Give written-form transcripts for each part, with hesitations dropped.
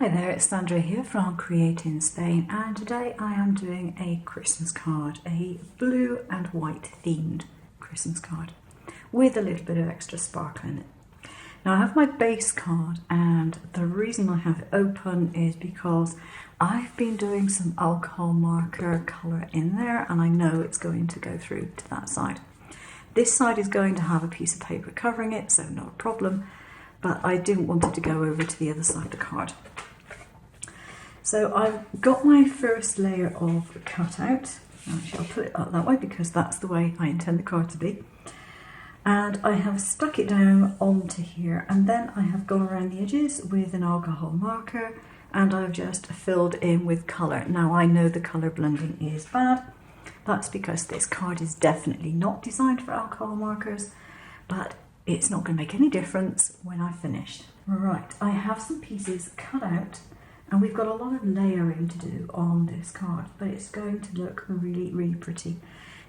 Hi there, it's Sandra here from Create in Spain, and today I am doing a Christmas card, a blue and white themed Christmas card with a little bit of extra sparkle in it. Now I have my base card, and the reason I have it open is because I've been doing some alcohol marker colour in there, and I know it's going to go through to that side. This side is going to have a piece of paper covering it, so not a problem, but I didn't want it to go over to the other side of the card. So I've got my first layer of cutout. Actually, I'll put it up that way because that's the way I intend the card to be. And I have stuck it down onto here, and then I have gone around the edges with an alcohol marker, and I've just filled in with colour. Now I know the colour blending is bad. That's because this card is definitely not designed for alcohol markers, but it's not going to make any difference when I've finished. Right, I have some pieces cut out, and we've got a lot of layering to do on this card, but it's going to look really, really pretty.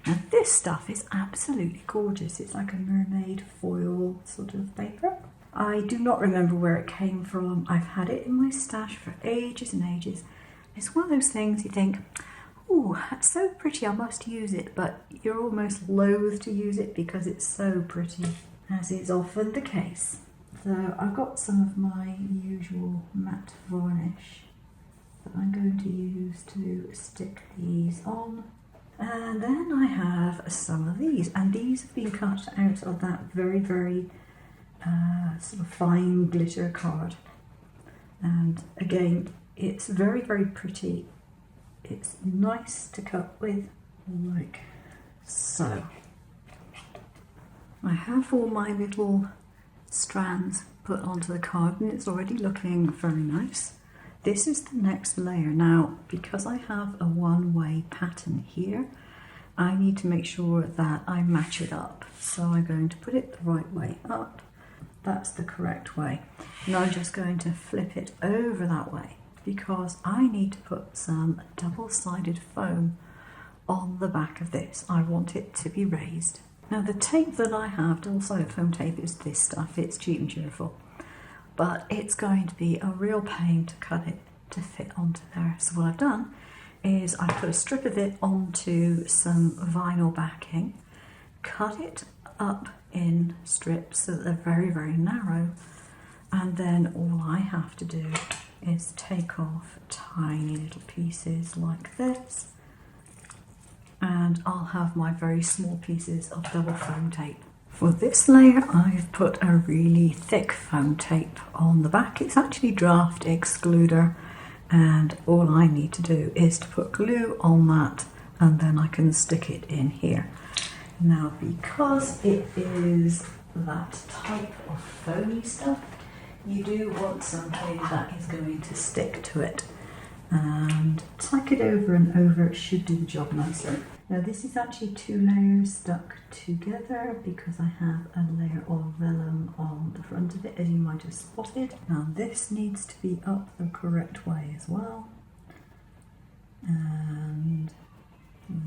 Now this stuff is absolutely gorgeous. It's like a mermaid foil sort of paper. I do not remember where it came from. I've had it in my stash for ages and ages. It's one of those things you think, oh, that's so pretty, I must use it, but you're almost loath to use it because it's so pretty, as is often the case. So I've got some of my usual matte varnish that I'm going to use to stick these on. And then I have some of these, and these have been cut out of that very, very sort of fine glitter card. And again, it's very, very pretty. It's nice to cut with, like so. I have all my little strands put onto the card, and it's already looking very nice. This is the next layer. Now, because I have a one-way pattern here, I need to make sure that I match it up. So I'm going to put it the right way up. That's the correct way. And I'm just going to flip it over that way because I need to put some double-sided foam on the back of this. I want it to be raised. Now the tape that I have, double-sided foam tape, is this stuff. It's cheap and cheerful, but it's going to be a real pain to cut it to fit onto there. So what I've done is I've put a strip of it onto some vinyl backing, cut it up in strips so that they're very, very narrow, and then all I have to do is take off tiny little pieces like this, and I'll have my very small pieces of double foam tape. For this layer, I've put a really thick foam tape on the back. It's actually draft excluder, and all I need to do is to put glue on that, and then I can stick it in here. Now, because it is that type of foamy stuff, you do want something that is going to stick to it. And tack it over and over, it should do the job nicely. Now this is actually two layers stuck together because I have a layer of vellum on the front of it, as you might have spotted. Now this needs to be up the correct way as well, and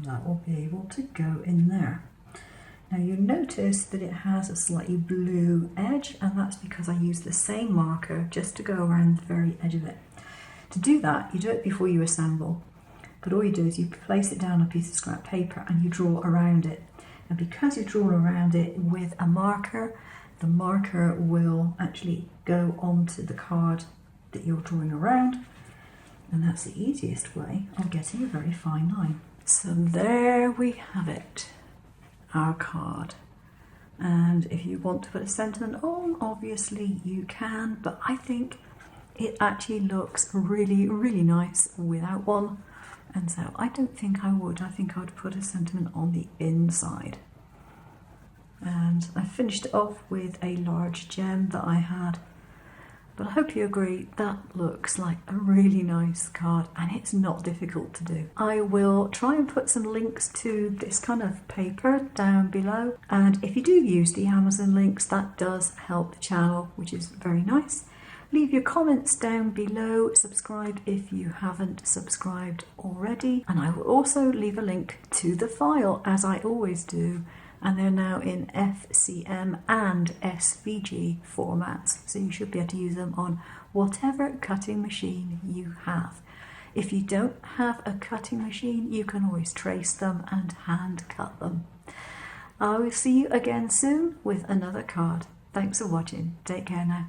that will be able to go in there. Now you'll notice that it has a slightly blue edge, and that's because I used the same marker just to go around the very edge of it. To do that, you do it before you assemble, but all you do is you place it down on a piece of scrap paper and you draw around it. And because you draw around it with a marker, the marker will actually go onto the card that you're drawing around, and that's the easiest way of getting a very fine line. So there we have it, our card. And if you want to put a sentiment on, obviously you can, but I think it actually looks really, really nice without one, and so I don't think I would. I think I would put a sentiment on the inside. And I finished it off with a large gem that I had, but I hope you agree that looks like a really nice card, and it's not difficult to do. I will try and put some links to this kind of paper down below, and if you do use the Amazon links, that does help the channel, which is very nice. Leave your comments down below, subscribe if you haven't subscribed already, and I will also leave a link to the file, as I always do, and they're now in FCM and SVG formats, so you should be able to use them on whatever cutting machine you have. If you don't have a cutting machine, you can always trace them and hand cut them. I will see you again soon with another card. Thanks for watching. Take care now.